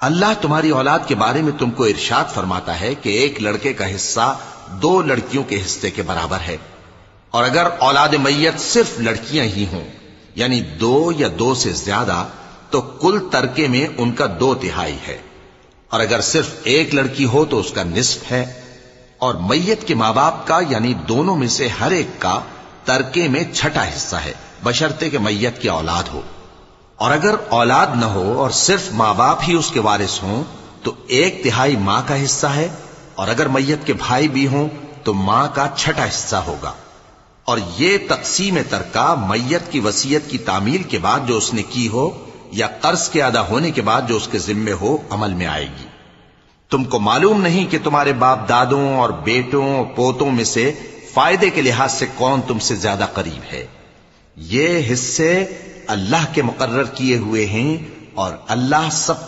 अल्लाह तुम्हारी औलाद के बारे में तुमको इरशाद फरमाता है कि एक लड़के का हिस्सा 2 लड़कियों के हिस्से के बराबर है, और अगर औलाद मैयत सिर्फ लड़कियां ही हों, यानी 2 या 2 से ज्यादा, तो कुल तरके में उनका 2/3 है, और अगर सिर्फ एक लड़की हो तो उसका निस्फ है। और मैयत के मां बाप का यानी दोनों में से हर एक का तरके में 6ठा हिस्सा है, बशर्ते कि मैयत की औलाद हो। और अगर औलाद न हो और सिर्फ मां बाप ही उसके वारिस हों तो 1/3 मां का हिस्सा है, और अगर मैयत के भाई भी हों तो मां का 6ठा हिस्सा होगा। और ये तकसीम तरका मैयत की वसीयत की तामील के बाद जो उसने की हो या कर्ज के अदा होने के बाद जो उसके जिम्मे हो अमल में आएगी। तुमको मालूम नहीं कि तुम्हारे बाप दादों और बेटों और पोतों में से फायदे के लिहाज से कौन तुमसे ज्यादा करीब है। ये हिस्से अल्लाह के मुकर्रर किए हुए हैं और अल्लाह सब